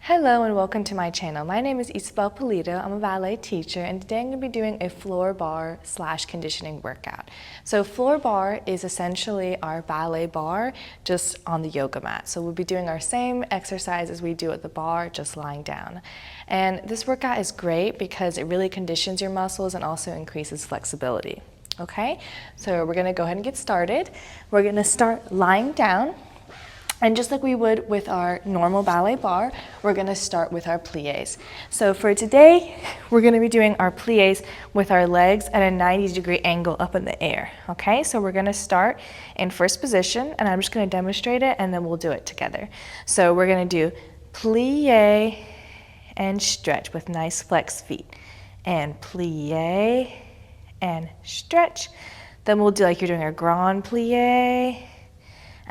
Hello and welcome to my channel. My name is Isabel Polito. I'm a ballet teacher and today I'm going to be doing a floor bar / conditioning workout. So floor bar is essentially our ballet bar just on the yoga mat. So we'll be doing our same exercise as we do at the bar, just lying down. And this workout is great because it really conditions your muscles and also increases flexibility. Okay, so we're going to go ahead and get started. We're going to start lying down. And just like we would with our normal ballet bar, we're going to start with our pliés. So for today, we're going to be doing our pliés with our legs at a 90-degree angle up in the air. Okay, so we're going to start in first position, and I'm just going to demonstrate it, and then we'll do it together. So we're going to do plié and stretch with nice flex feet. And plié and stretch. Then we'll do like you're doing a grand plié.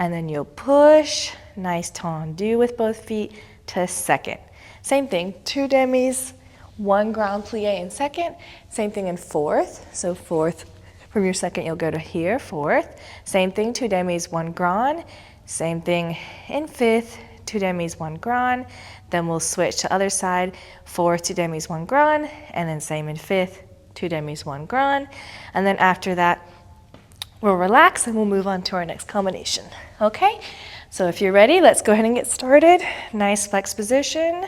And then you'll push, nice tendu with both feet to second. Same thing, 2 demis, 1 grand plie in second. Same thing in fourth. So fourth, from your second you'll go to here, fourth. Same thing, 2 demis, 1 grand. Same thing in fifth, 2 demis, 1 grand. Then we'll switch to other side, fourth, 2 demis, 1 grand. And then same in fifth, 2 demis, 1 grand. And then after that, we'll relax and we'll move on to our next combination. Okay, so if you're ready, let's go ahead and get started. Nice flex position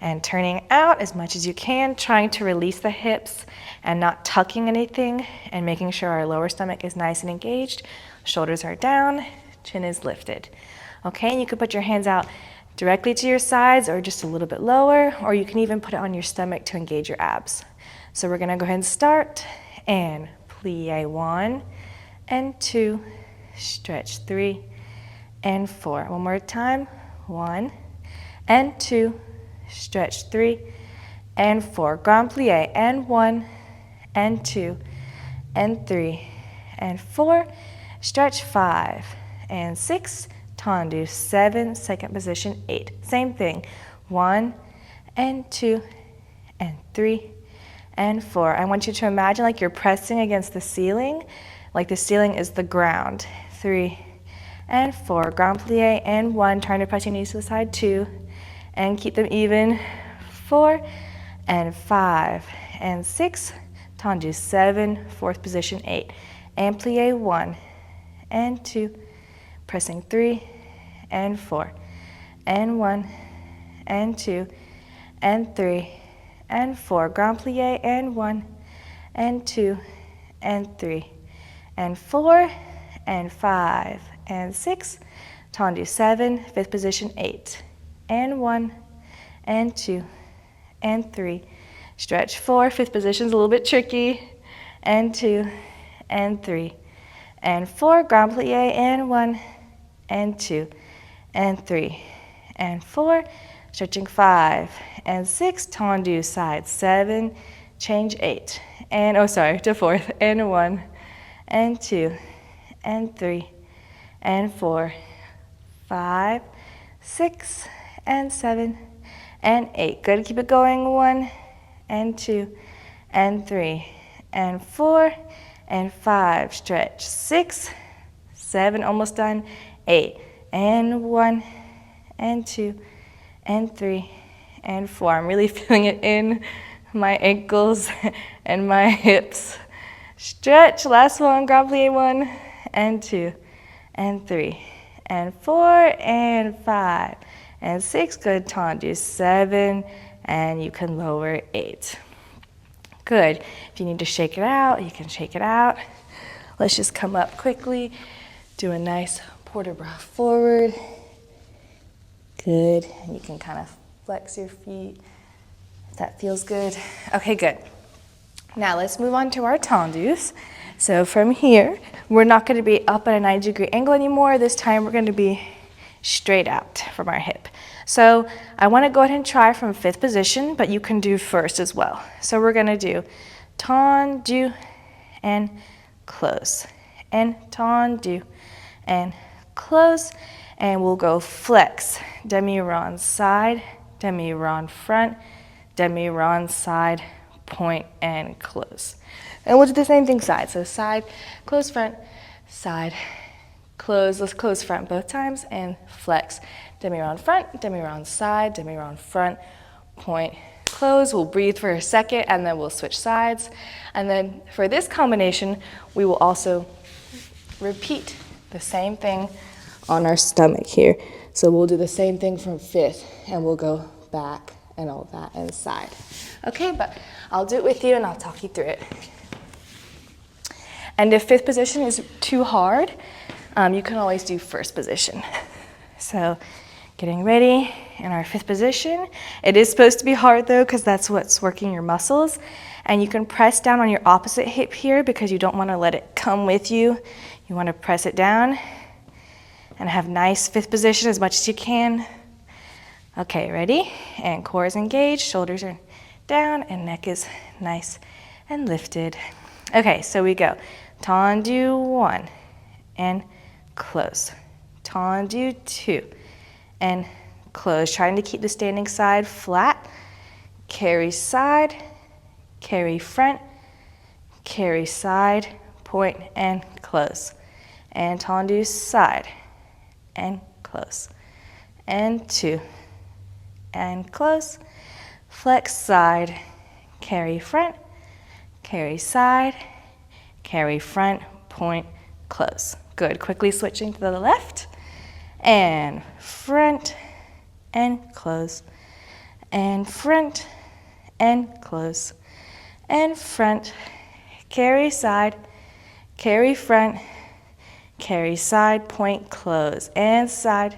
and turning out as much as you can, trying to release the hips and not tucking anything and making sure our lower stomach is nice and engaged. Shoulders are down, chin is lifted. Okay, and you can put your hands out directly to your sides or just a little bit lower, or you can even put it on your stomach to engage your abs. So we're gonna go ahead and start and plie 1 and 2, stretch 3 and 4. One more time, 1 and 2, stretch 3 and 4. Grand plie and 1 and 2 and 3 and 4, stretch 5 and 6, tendu 7, second position 8. Same thing, 1 and 2 and 3 and 4. I want you to imagine like you're pressing against the ceiling, like the ceiling is the ground. 3 and 4, grand plie and 1, trying to press your knees to the side, 2, and keep them even, 4 and 5 and 6, tendu 7, fourth position 8, and plie 1 and 2, pressing 3 and 4, and 1 and 2 and 3 and 4, grand plie and 1 and 2 and 3 and 4 and 5 and 6, tendu 7, fifth position 8, and 1 and 2 and 3, stretch 4, fifth position's a little bit tricky, and 2 and 3 and 4, grand plie and 1 and 2 and 3 and 4, stretching 5 and 6, tendu side 7, change 8, and to fourth, and 1 and 2 and 3 and 4, 5, 6 and 7 and 8. Good, keep it going, 1 and 2 and 3 and 4 and 5, stretch 6, 7, almost done, 8 and 1 and 2 and 3 and 4. I'm really feeling it in my ankles and my hips. Stretch, last one, grand plie 1 and 2 and 3 and 4 and 5 and 6, good, tendu 7, and you can lower 8. Good, if you need to shake it out, you can shake it out. Let's just come up quickly, do a nice port de bras forward. Good, and you can kind of flex your feet if that feels good. Okay, good. Now let's move on to our tendus. So from here, we're not going to be up at a 90-degree angle anymore. This time we're going to be straight out from our hip. So I want to go ahead and try from fifth position, but you can do first as well. So we're going to do tendu and close, and tendu and close, and we'll go flex, demi-rond side, demi-rond front, demi-rond side, point and close. And we'll do the same thing side. So side, close front, side, close. Let's close front both times and flex, demi-rond front, demi-rond side, demi-rond front, point, close. We'll breathe for a second and then we'll switch sides. And then for this combination, we will also repeat the same thing on our stomach here. So we'll do the same thing from fifth and we'll go back and all that and side. Okay, but I'll do it with you and I'll talk you through it. And if fifth position is too hard, you can always do first position. So getting ready in our fifth position. It is supposed to be hard though, because that's what's working your muscles. And you can press down on your opposite hip here because you don't want to let it come with you. You want to press it down and have nice fifth position as much as you can. Okay, ready? And core is engaged, shoulders are down, and neck is nice and lifted. Okay, so we go tendu 1 and close. Tendu 2 and close. Trying to keep the standing side flat. Carry side, carry front, carry side, point and close. And tendu side and close. And 2 and close. Flex side, carry front, carry side, carry front, point, close. Good. Quickly switching to the left. And front and close. And front and close. And front. Carry side, carry front, carry side, point, close. And side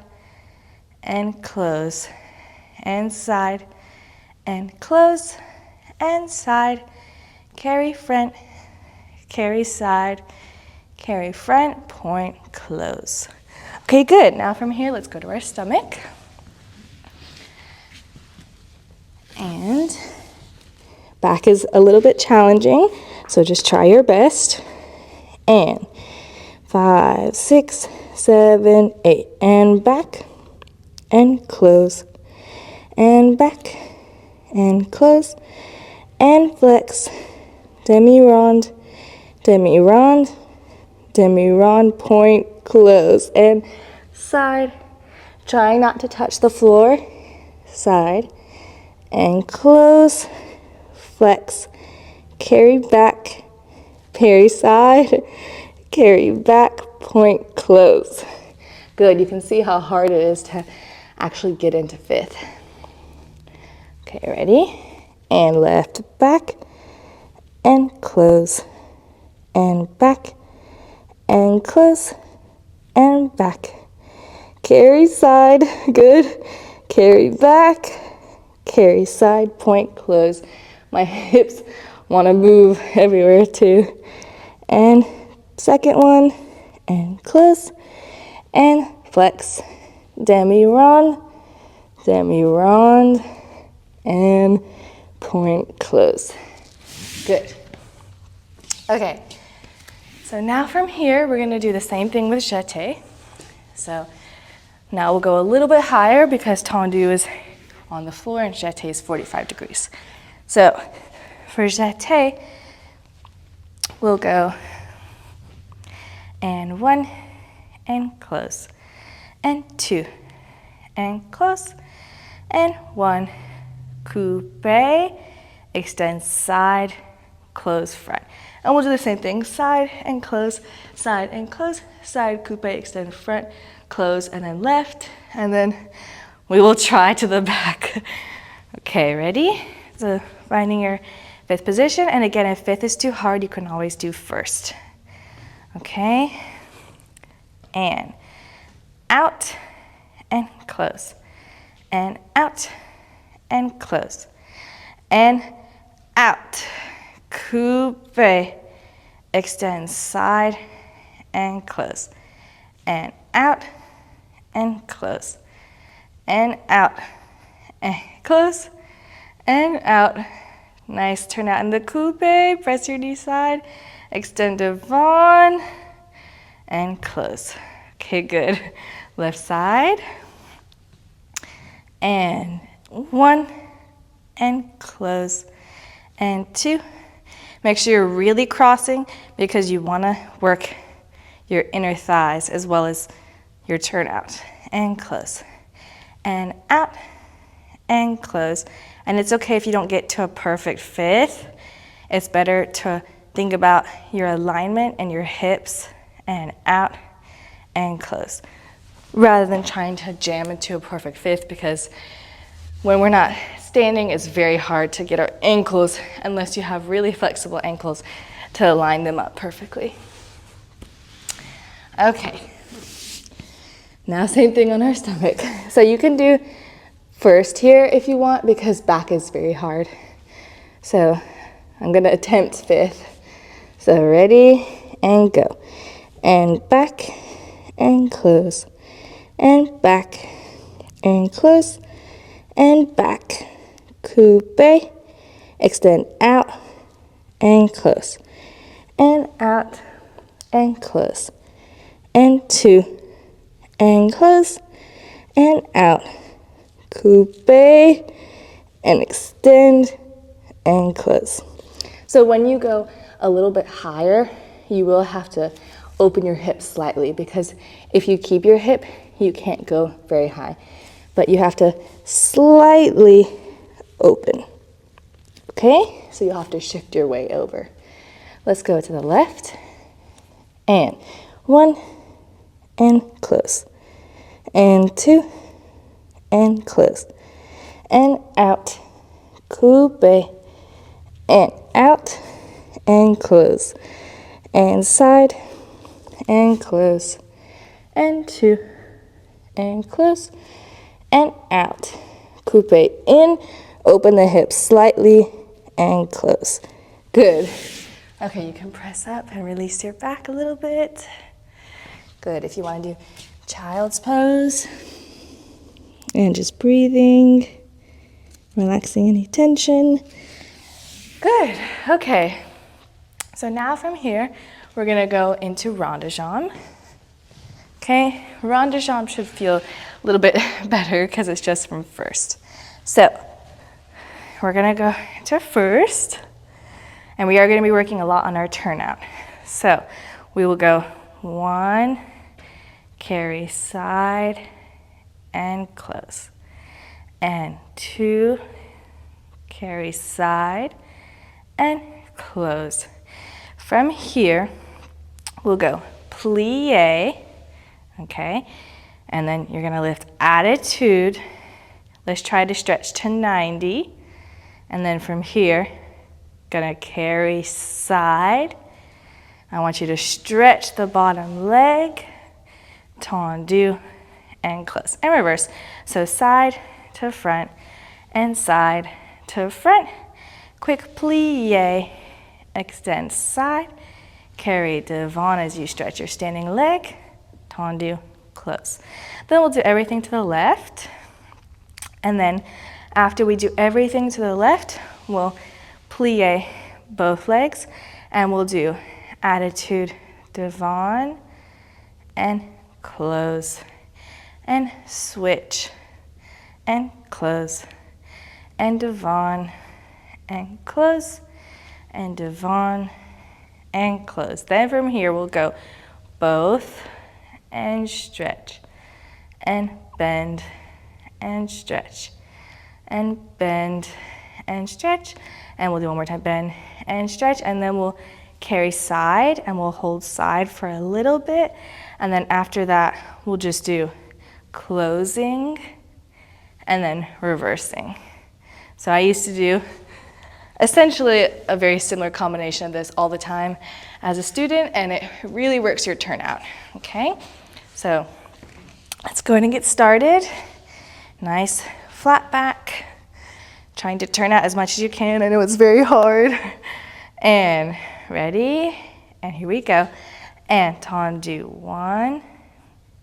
and close. And side and close. And side. Carry front, carry side, carry front, point, close. Okay, good. Now from here, let's go to our stomach. And back is a little bit challenging, so just try your best. And 5, 6, 7, 8, and back, and close, and back, and close, and flex. Demi-rond, demi-rond, demi-rond, point, close, and side. Trying not to touch the floor. Side, and close, flex, carry back, carry side, carry back, point, close. Good, you can see how hard it is to actually get into fifth. Okay, ready? And left, back, and close, and back, and close, and back. Carry side, good. Carry back, carry side, point, close. My hips want to move everywhere too. And second one, and close, and flex. Demi-rond, demi-rond, and point, close. Good. Okay, so now from here, we're going to do the same thing with jeté. So now we'll go a little bit higher because tendu is on the floor and jeté is 45 degrees. So for jeté, we'll go and 1 and close, and 2 and close, and 1, coupe, extend side, close front. And we'll do the same thing, side and close, side, side, coupe, extend front, close, and then left, and then we will try to the back. Okay, ready? So finding your fifth position, and again, if fifth is too hard, you can always do first. Okay, and out, and close, and out, and close, and out, coupe, extend side, and close, and out, and close, and out, and close, and out. Nice, turn out in the coupe, press your knee side, extend devant, and close. Okay, good. Left side, and 1, and close, and 2. Make sure you're really crossing because you want to work your inner thighs as well as your turnout. And close. and out, and close. And it's okay if you don't get to a perfect fifth. It's better to think about your alignment and your hips, and out, and close, rather than trying to jam into a perfect fifth, because when we're not standing, it's very hard to get our ankles, unless you have really flexible ankles, to line them up perfectly. Okay, now same thing on our stomach. So you can do first here if you want, because back is very hard. So I'm gonna attempt fifth. So ready, and go. And back, and close. And back, and close. And back. Coupe. Extend out, and close. And out, and close. And 2, and close, and out. Coupe, and extend, and close. So when you go a little bit higher, you will have to open your hips slightly, because if you keep your hip, you can't go very high. But you have to slightly open. Okay? So you'll have to shift your way over. Let's go to the left. And 1, and close. And 2, and close. And out. Coupe. And out. And close. And side. And close. And 2. And close. And out. Coupe in. Open the hips slightly. And close. Good. Okay, you can press up and release your back a little bit. Good. If you want to do child's pose, and just breathing, relaxing any tension. Good. Okay. So now from here, we're going to go into rond de jambe. Okay. Rond de jambe should feel a little bit better because it's just from first. So we're going to go to first, and we are going to be working a lot on our turnout. So we will go 1, carry side, and close. And 2, carry side, and close. From here, we'll go plie, okay? And then you're gonna lift attitude. Let's try to stretch to 90. And then from here, gonna carry side. I want you to stretch the bottom leg, tendu, and close, and reverse. So side to front, and side to front. Quick plie, extend side, carry devant as you stretch your standing leg, tendu, close. Then we'll do everything to the left, and then after we do everything to the left, we'll plie both legs, and we'll do attitude, devant, and close, and switch, and close, and devant, and close, and devant, and close. Then from here, we'll go both, and stretch, and bend, and stretch, and bend, and stretch, and we'll do one more time, bend, and stretch, and then we'll carry side, and we'll hold side for a little bit, and then after that, we'll just do closing, and then reversing. So I used to do essentially a very similar combination of this all the time as a student, and it really works your turnout, okay? So let's go ahead and get started. Nice flat back, trying to turn out as much as you can. I know it's very hard. And ready, and here we go. And tendu, 1,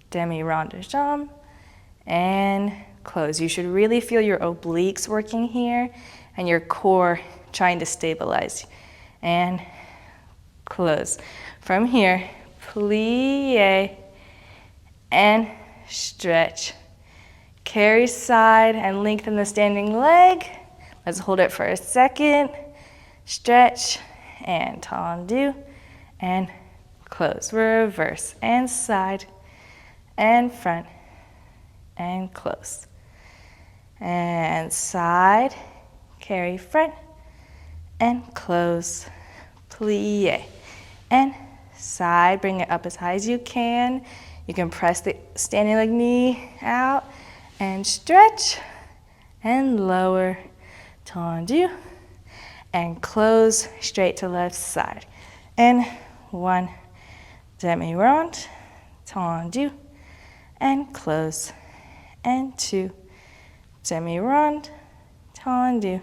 demi rond de jambe, and close. You should really feel your obliques working here and your core trying to stabilize. And close. From here, plie, and stretch. Carry side and lengthen the standing leg. Let's hold it for a second. Stretch, and tendu, and close. Reverse, and side, and front, and close. and side, carry front, and close, plie, and side, bring it up as high as you can. You can press the standing leg knee out, and stretch, and lower, tendu, and close, straight to left side. And 1, demi-rond, tendu, and close, and 2, demi-rond, tendu,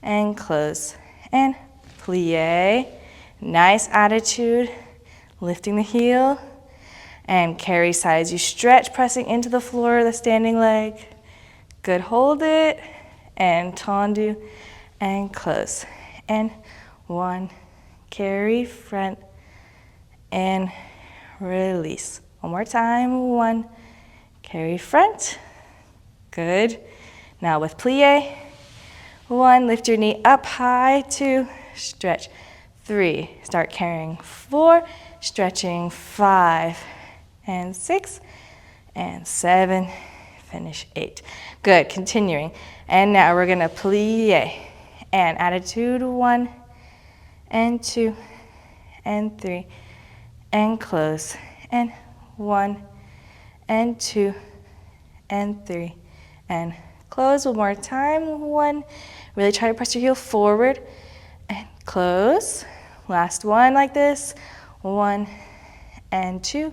and close, and plie. Nice attitude, lifting the heel, and carry side as you stretch, pressing into the floor, the standing leg. Good, hold it, and tendu, and close, and 1, carry front, and release. One more time, 1, carry front, good. Now with plie, 1, lift your knee up high, 2, stretch, 3, start carrying, 4, stretching, 5, and 6, and 7, finish 8. Good, continuing. And now we're gonna plie, and attitude 1, and 2, and 3, and close, and 1, and 2, and 3, and close. One more time, 1, really try to press your heel forward, and close. Last one like this, 1, and 2,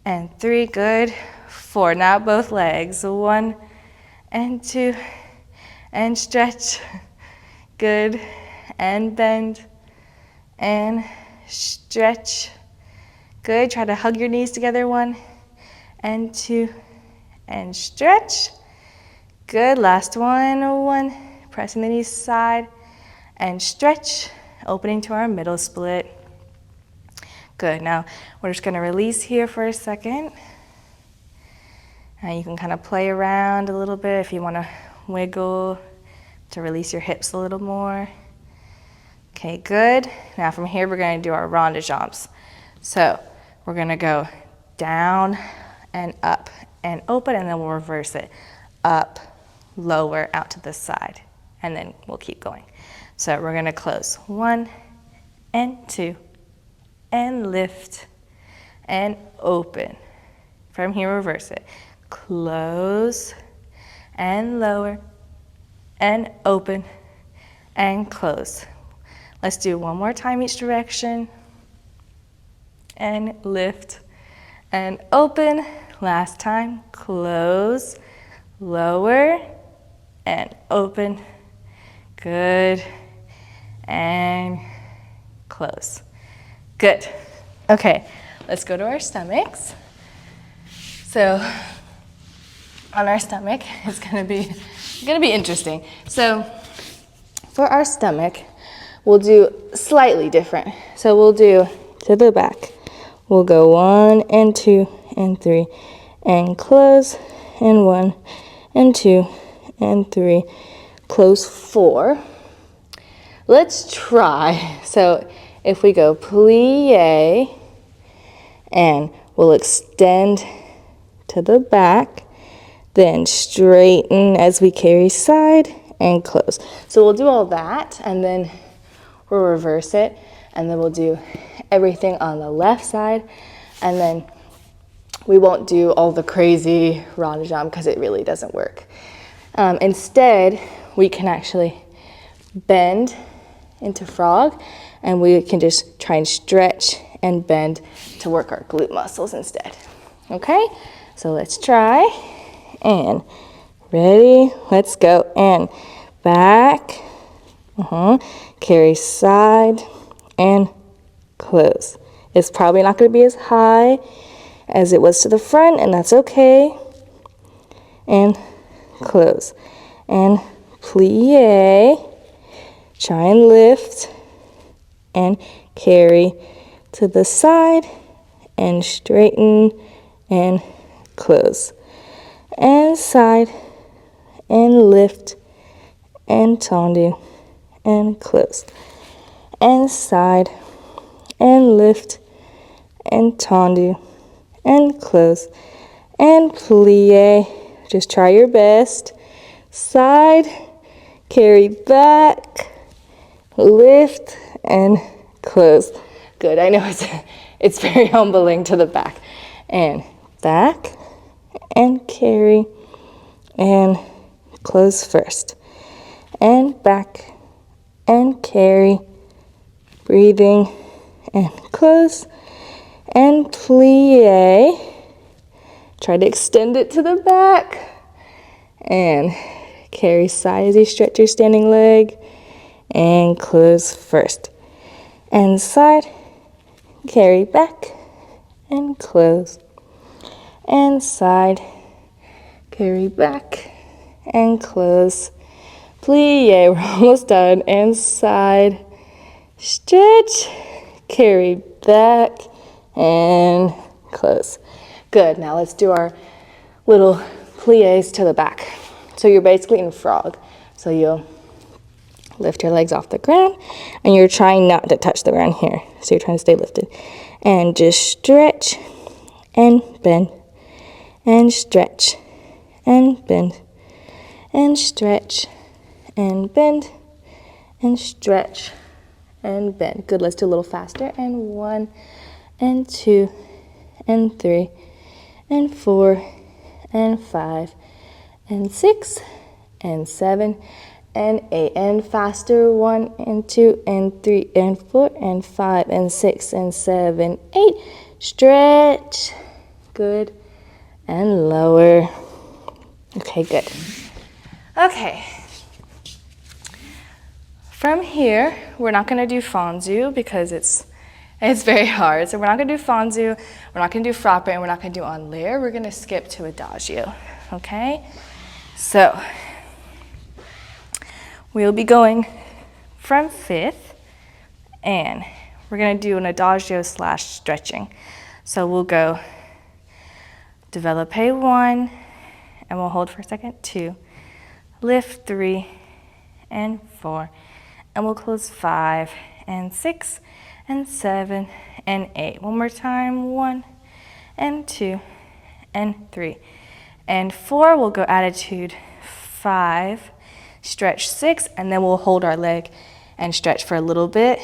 and 3, good. 4, now both legs, 1, and 2, and stretch, good, and bend, and stretch, good. Try to hug your knees together, 1, and 2, and stretch, good. Last one, 1, pressing the knees side, and stretch, opening to our middle split. Good, now we're just gonna release here for a second. And you can kind of play around a little bit if you wanna wiggle to release your hips a little more. Okay, good. Now from here, we're gonna do our rond de jambes. So we're gonna go down and up and open, and then we'll reverse it. Up, lower, out to the side, and then we'll keep going. So we're gonna close, 1, and 2, and lift, and open. From here, reverse it. Close, and lower, and open, and close. Let's do one more time each direction, and lift, and open. Last time, close, lower, and open. Good, and close. Good. Okay, let's go to our stomachs. So on our stomach, it's gonna be interesting. So for our stomach, we'll do slightly different. So we'll do to the back. We'll go 1, and 2, and 3, and close, and 1, and 2, and 3, close, 4. Let's try. So if we go plie, and we'll extend to the back, then straighten as we carry side, and close. So we'll do all that, and then we'll reverse it, and then we'll do everything on the left side, and then we won't do all the crazy rond de jambe because it really doesn't work. Instead, we can actually bend into frog, and we can just try and stretch and bend to work our glute muscles instead. Okay, so let's try, and ready, let's go, and back, carry side, and close. It's probably not going to be as high as it was to the front, and that's okay. And close. And plie. Try and lift. And carry to the side. And straighten. And close. And side. And lift. And tendu. And close. And side. And lift. And tendu. And close, and plie. Just try your best side, carry back, lift, and close. Good, I know it's very humbling to the back. And back, and carry, and close first. And back, and carry, breathing, and close, and plie. Try to extend it to the back, and carry side as you stretch your standing leg, and close first. And side, carry back, and close. And side, carry back, and close. Plie, we're almost done. And side, stretch, carry back, and close. Good, now let's do our little plies to the back. So you're basically in frog. So you'll lift your legs off the ground, and you're trying not to touch the ground here. So you're trying to stay lifted. And just stretch, and bend, and stretch, and bend, and stretch, and bend, and stretch, and bend. Good, let's do a little faster. And 1, and 2, and 3, and 4, and 5, and 6, and 7, and 8, and faster. 1, and 2, and 3, and 4, and 5, and 6, and 7, 8. Stretch. Good. And lower. Okay, good. Okay. From here, we're not going to do fonzu because it's very hard. So we're not going to do fonzu, we're not going to do frappe, and we're not going to do en l'air. We're going to skip to adagio, okay? So we'll be going from 5th, and we're going to do an adagio / stretching. So we'll go développé 1, and we'll hold for a second, 2, lift 3, and 4, and we'll close 5, and 6, and 7, and 8. One more time, 1, and 2, and 3, and 4. We'll go attitude 5, stretch 6, and then we'll hold our leg and stretch for a little bit.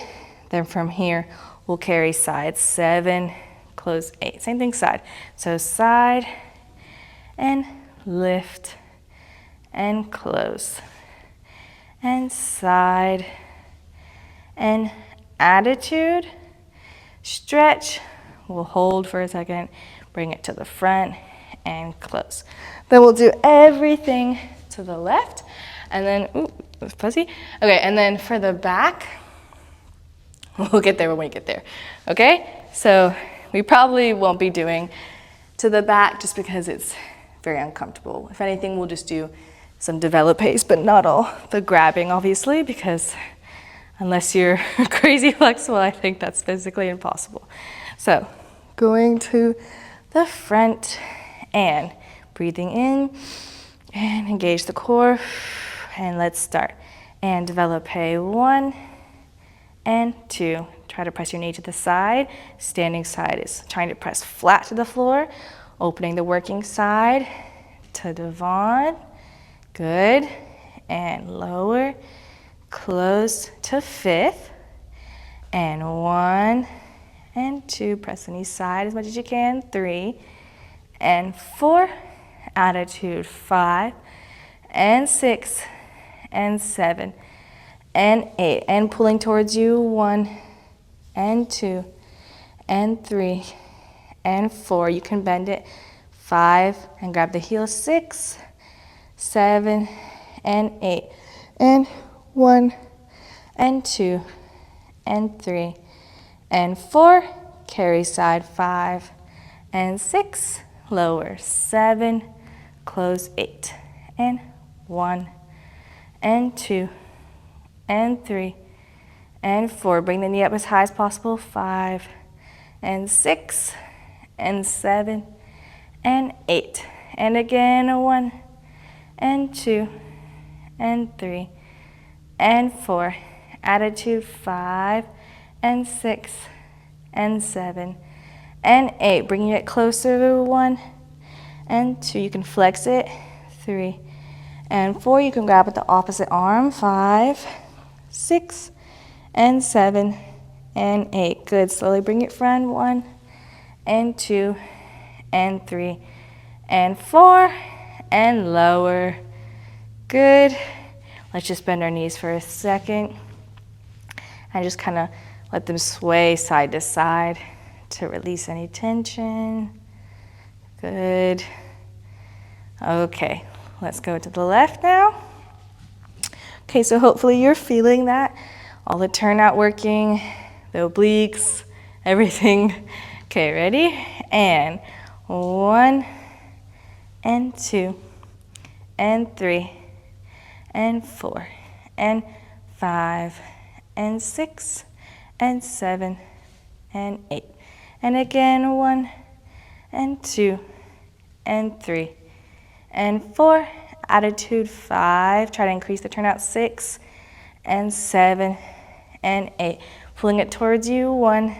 Then from here, we'll carry side 7, close 8. Same thing side. So side, and lift, and close, and side, and attitude, stretch, we'll hold for a second, bring it to the front, and close. Then we'll do everything to the left, and then, ooh, that's fuzzy. Okay, and then for the back, we'll get there when we get there, okay? So we probably won't be doing to the back just because it's very uncomfortable. If anything, we'll just do some développés, but not all the grabbing, obviously, because unless you're crazy flexible, I think that's physically impossible. So going to the front and breathing in and engage the core, and let's start. And développé 1 and 2. Try to press your knee to the side. Standing side is trying to press flat to the floor. Opening the working side to devant. Good. And lower. Close to 5th. And 1 and 2. Press the knee side as much as you can. 3 and 4. Attitude 5 and 6 and 7 and 8. And pulling towards you. 1 and 2 and 3 and 4. You can bend it. 5 and grab the heel. 6, 7 and 8 and 1 and 2 and 3 and 4. Carry side 5 and 6. Lower 7. Close 8 and 1 and 2 and 3 and 4. Bring the knee up as high as possible. 5 and 6 and 7 and 8. And again, 1 and 2 and 3 and 4. Attitude 5 and 6 and 7 and 8. Bringing it closer to 1 and 2. You can flex it. 3 and 4. You can grab with the opposite arm. 5, 6, and 7, and 8. Good. Slowly bring it front. 1, and 2, and 3, and 4, and lower. Good. Let's just bend our knees for a second and just kind of let them sway side to side to release any tension. Good. Okay, let's go to the left now. Okay, so hopefully you're feeling that. All the turnout working, the obliques, everything. Okay, ready? And 1, and 2, and 3, and 4, and 5, and 6, and 7, and 8. And again, 1, and 2, and 3, and 4. Attitude 5. Try to increase the turnout. 6, and 7, and 8. Pulling it towards you. 1,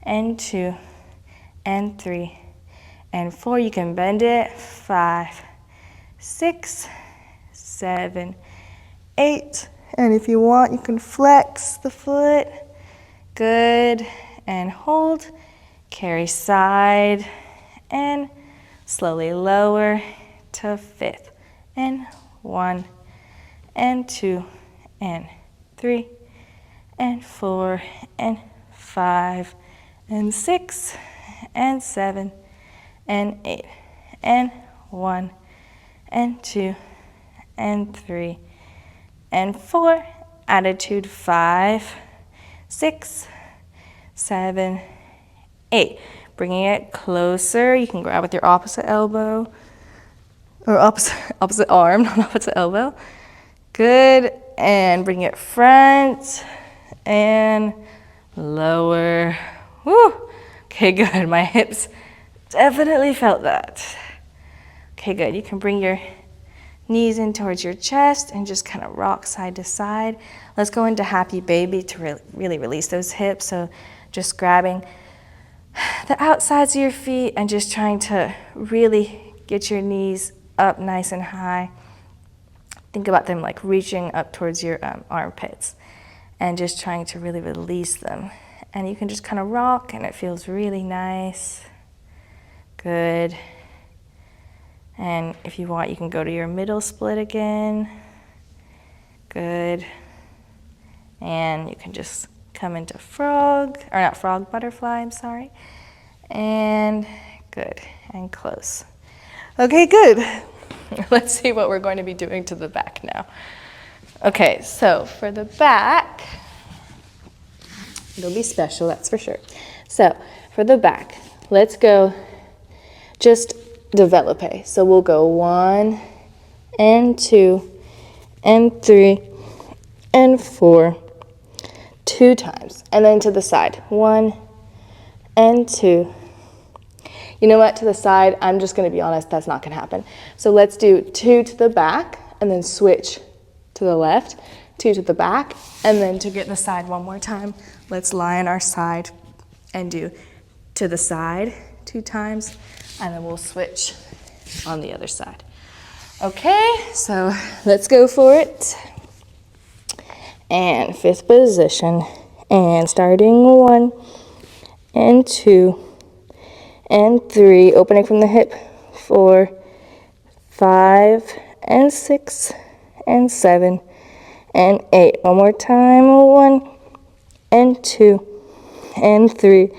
and 2, and 3, and 4. You can bend it. 5, 6, 7, 8. And if you want, you can flex the foot. Good. And hold. Carry side. And slowly lower to 5th. And 1, and 2, and 3, and 4, and 5, and 6, and 7, and 8, and 1, and 2, and 3, and 4. Attitude 5, 6, 7, 8. Bringing it closer. You can grab with your opposite elbow, or opposite arm, not opposite elbow. Good. And bring it front and lower. Woo. Okay, good. My hips definitely felt that. Okay, good. You can bring your knees in towards your chest and just kind of rock side to side. Let's go into happy baby to really release those hips. So just grabbing the outsides of your feet and just trying to really get your knees up nice and high. Think about them like reaching up towards your armpits and just trying to really release them. And you can just kind of rock and it feels really nice. Good. And if you want, you can go to your middle split again. Good. And you can just come into frog, or not frog, butterfly, I'm sorry. And good, and close. Okay, good. Let's see what we're going to be doing to the back now. Okay, so for the back, it'll be special, that's for sure. So for the back, let's go just develope. So we'll go 1, and 2, and 3, and 4, 2 times. And then to the side, 1, and 2. You know what, to the side, I'm just gonna be honest, that's not gonna happen. So let's do 2 to the back, and then switch to the left, 2 to the back, and then to get the side one more time, let's lie on our side and do to the side 2 times, and then we'll switch on the other side. Okay, so let's go for it. And 5th position, and starting 1, and 2, and 3, opening from the hip, 4, 5, and 6, and 7, and 8. One more time, 1, and 2, and 3,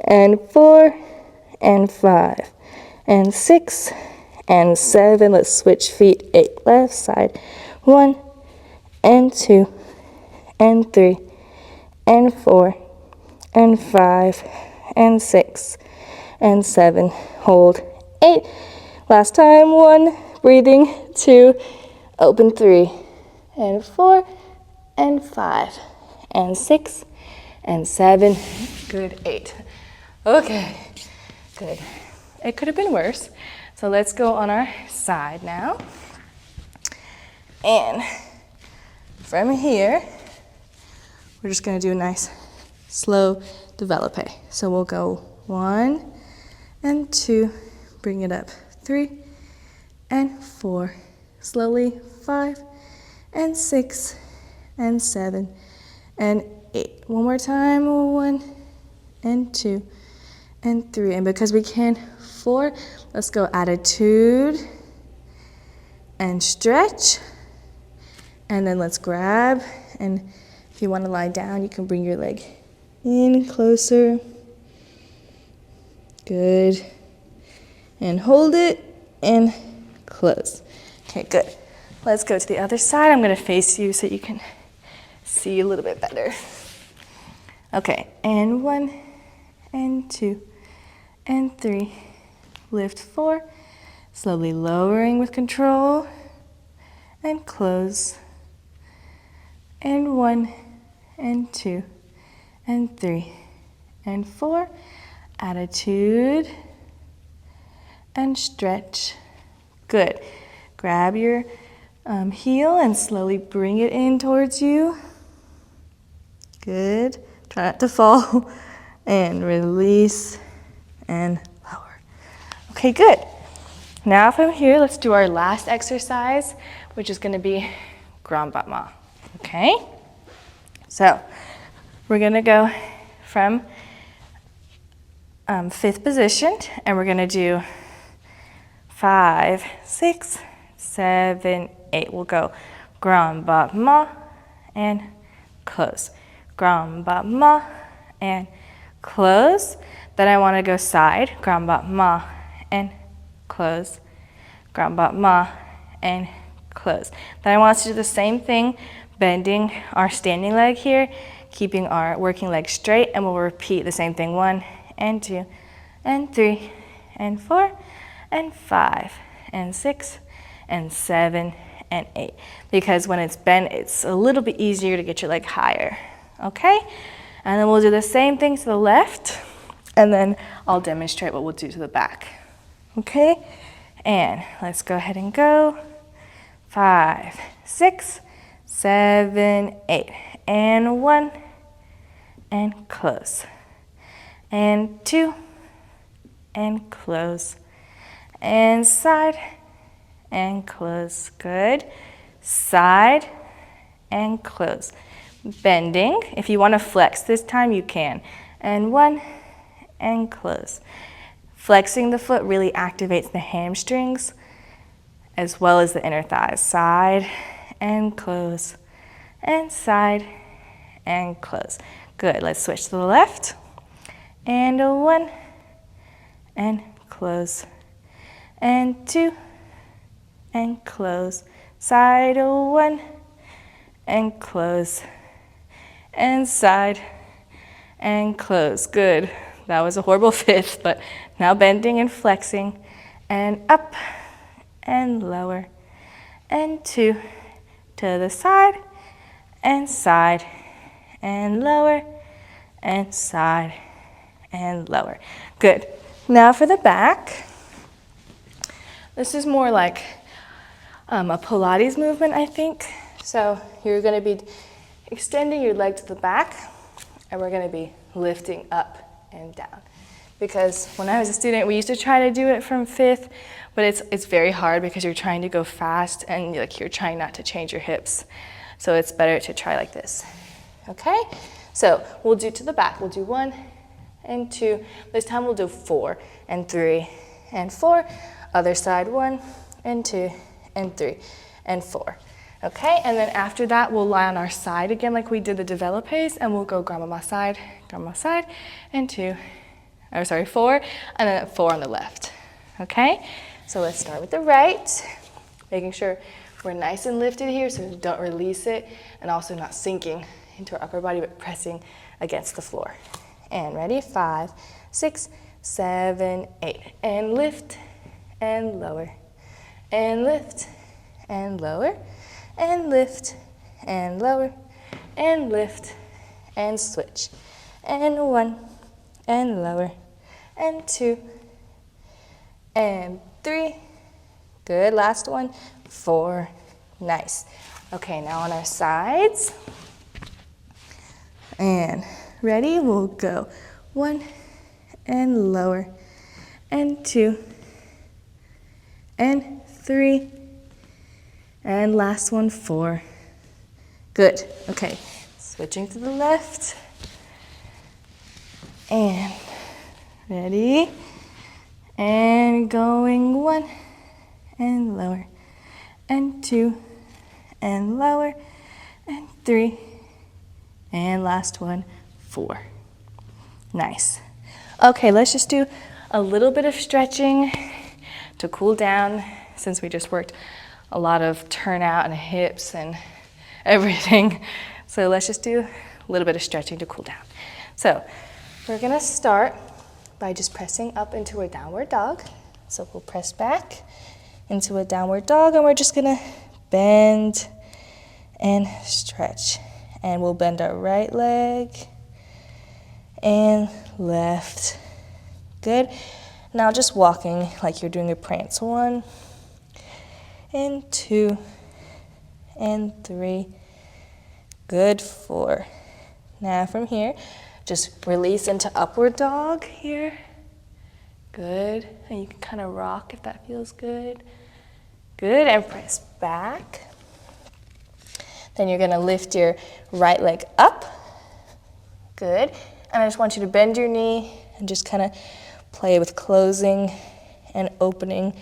and 4, and 5, and 6, and 7. Let's switch feet. 8, left side, 1, and 2, and 3, and 4, and 5, and 6, and 7. Hold. 8. Last time. 1, breathing. 2, open. 3, and 4, and 5, and 6, and 7. Good. 8. Okay. Good. It could have been worse. So let's go on our side now. And from here, we're just going to do a nice slow develope. So we'll go 1, and 2, bring it up, 3, and 4, slowly, 5 and 6 and 7 and 8. One more time, 1 and 2 and 3. And because we can, 4, let's go attitude and stretch. And then let's grab, and if you want to lie down, you can bring your leg in closer. Good. And hold it and close. Okay, good. Let's go to the other side. I'm going to face you so you can see a little bit better. Okay, and 1 and 2 and 3. Lift 4. Slowly lowering with control. And close. And 1 and 2 and 3 and 4. Attitude and stretch. Good. Grab your heel and slowly bring it in towards you. Good. Try not to fall. And release and lower. Okay, good. Now from here, let's do our last exercise, which is going to be grand battement. Okay? So we're going to go from fifth position, and we're going to do 5, 6, 7, 8. We'll go grand battement and close. Grand battement and close. Then I want to go side, grand battement and close. Grand battement and close. Then I want us to do the same thing, bending our standing leg here, keeping our working leg straight, and we'll repeat the same thing. 1 and 2 and 3 and 4 and 5 and 6 and 7 and 8. Because when it's bent, it's a little bit easier to get your leg higher. Okay? And then we'll do the same thing to the left, and then I'll demonstrate what we'll do to the back. Okay? And let's go ahead and go. 5, 6, 7, 8. And 1 and close. And 2 and close. And side and close. Good. Side and close. Bending. If you want to flex this time, you can. And 1 and close. Flexing the foot really activates the hamstrings as well as the inner thighs. Side and close. And side and close. Good. Let's switch to the left. And 1 and close. And 2 and close. Side 1 and close. And side and close. Good. That was a horrible fifth, but now bending and flexing. And up and lower. And 2 to the side and lower and side and lower. Good. Now for the back. This is more like a Pilates movement, I think. So you're going to be extending your leg to the back, and we're going to be lifting up and down. Because when I was a student, we used to try to do it from fifth, but it's very hard because you're trying to go fast and you're trying not to change your hips. So it's better to try like this. Okay? So we'll do to the back. We'll do 1 and 2. This time we'll do 4 and 3 and 4. Other side, 1 and 2 and 3 and 4. Okay? And then after that, we'll lie on our side again like we did the développés, and we'll go grand side, and 4, and then 4 on the left. Okay? So let's start with the right, making sure we're nice and lifted here so don't release it, and also not sinking into our upper body, but pressing against the floor. And ready? 5, 6, 7, 8. And lift and lower. And lift and lower. And lift and lower. And lift and switch. And 1 and lower. And 2 and 3. Good. Last one. 4. Nice. Okay, now on our sides. And ready? We'll go 1 and lower. And 2 and 3 And last one, 4. Good. Okay, switching to the left. And ready. And going 1 and lower. And 2 and lower. And 3. And last one, 4. Nice. Okay, let's just do a little bit of stretching to cool down since we just worked a lot of turnout and hips and everything. So let's just do a little bit of stretching to cool down. So we're gonna start by just pressing up into a downward dog. So we'll press back into a downward dog and we're just gonna bend and stretch. And we'll bend our right leg and left. Good. Now just walking like you're doing a prance. 1 and 2 and 3. Good. 4. Now from here, just release into upward dog here. Good. And you can kind of rock if that feels good. Good. And press back. Then you're going to lift your right leg up. Good. And I just want you to bend your knee and just kind of play with closing and opening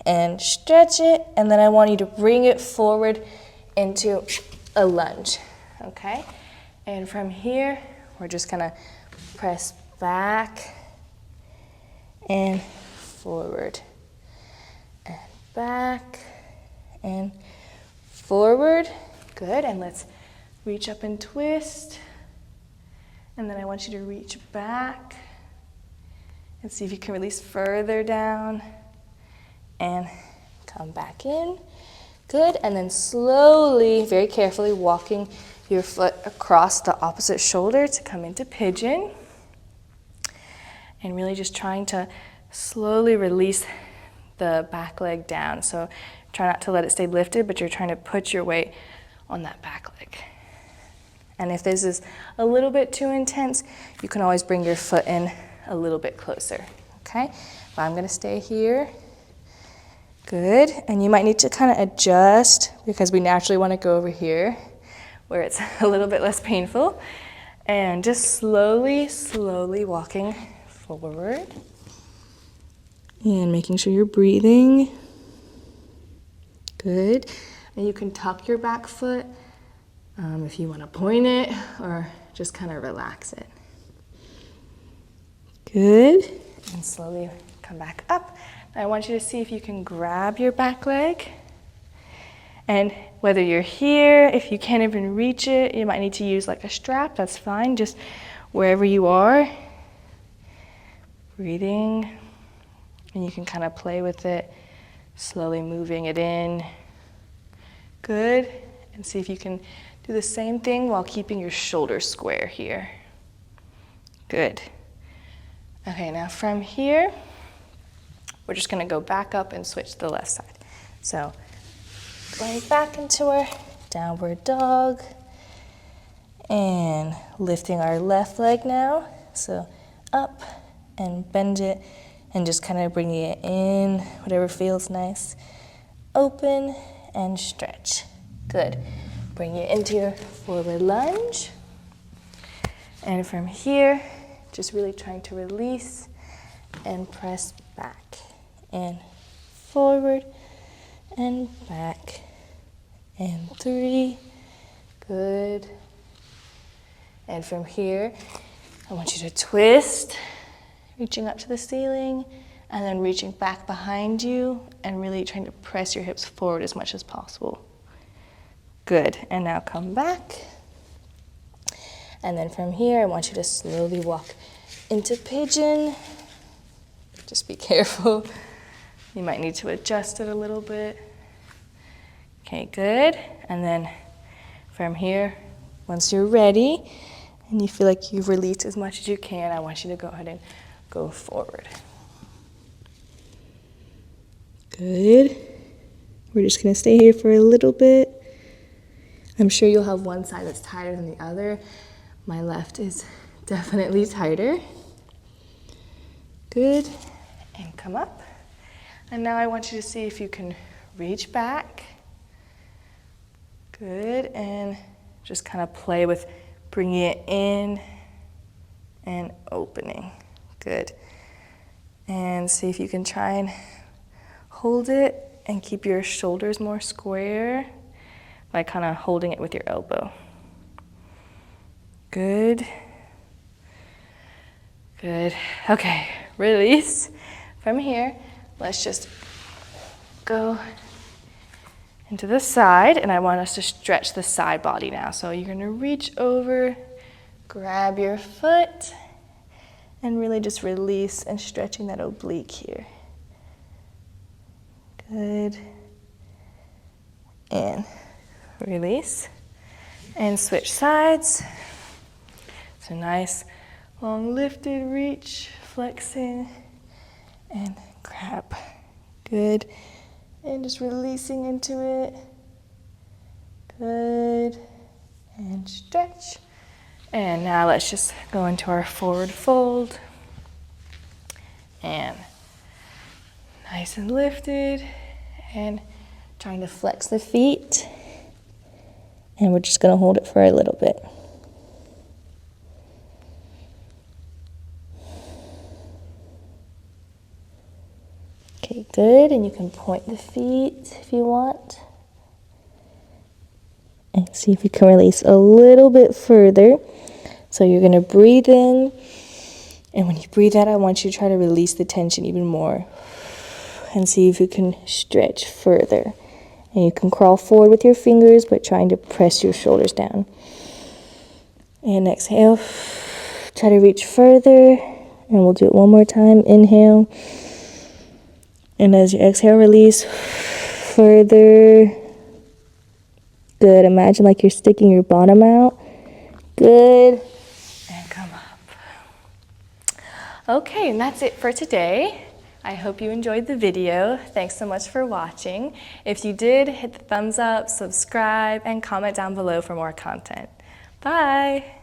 and stretch it. And then I want you to bring it forward into a lunge. Okay? And from here, we're just going to press back and forward and back and forward. Good, and let's reach up and twist. And then I want you to reach back and see if you can release further down and come back in. Good, and then slowly, very carefully, walking your foot across the opposite shoulder to come into pigeon. And really just trying to slowly release the back leg down. So try not to let it stay lifted, but you're trying to put your weight on that back leg. And if this is a little bit too intense, you can always bring your foot in a little bit closer, okay? But I'm gonna stay here. Good, and you might need to kind of adjust because we naturally wanna go over here where it's a little bit less painful. And just slowly, slowly walking forward. And making sure you're breathing. Good. And you can tuck your back foot if you want to point it or just kind of relax it. Good. And slowly come back up. Now I want you to see if you can grab your back leg. And whether you're here, if you can't even reach it, you might need to use like a strap. That's fine. Just wherever you are. Breathing. And you can kind of play with it, slowly moving it in. Good, and see if you can do the same thing while keeping your shoulders square here. Good. Okay, now from here, we're just gonna go back up and switch to the left side. So, going back into our downward dog, and lifting our left leg now. So, up and bend it, and just kind of bringing it in, whatever feels nice. Open and stretch. Good. Bring it into your forward lunge. And from here, just really trying to release and press back and forward and back and 3. Good. And from here, I want you to twist, reaching up to the ceiling, and then reaching back behind you and really trying to press your hips forward as much as possible. Good, and now come back. And then from here, I want you to slowly walk into pigeon. Just be careful. You might need to adjust it a little bit. Okay, good. And then from here, once you're ready and you feel like you've released as much as you can, I want you to go ahead and go forward. Good. We're just gonna stay here for a little bit. I'm sure you'll have one side that's tighter than the other. My left is definitely tighter. Good. And come up. And now I want you to see if you can reach back Good, and just kind of play with bringing it in and opening. Good. And see if you can try and hold it and keep your shoulders more square by kind of holding it with your elbow. Good. Good. Okay, release. From here, let's just go into the side, and I want us to stretch the side body now. So you're gonna reach over, grab your foot, and really just release and stretching that oblique here. Good. And release. And switch sides. So nice, long lifted reach, flexing, and grab. Good. And just releasing into it. Good. And stretch. And now let's just go into our forward fold. And nice and lifted. And trying to flex the feet. And we're just going to hold it for a little bit. Okay, good. And you can point the feet if you want. And see if you can release a little bit further. So you're going to breathe in. And when you breathe out, I want you to try to release the tension even more. And see if you can stretch further. And you can crawl forward with your fingers, but trying to press your shoulders down. And exhale. Try to reach further. And we'll do it one more time. Inhale. And as you exhale, release further. Good. Imagine like you're sticking your bottom out. Good. And come up. Okay, and that's it for today. I hope you enjoyed the video. Thanks so much for watching. If you did, hit the thumbs up, subscribe, and comment down below for more content. Bye.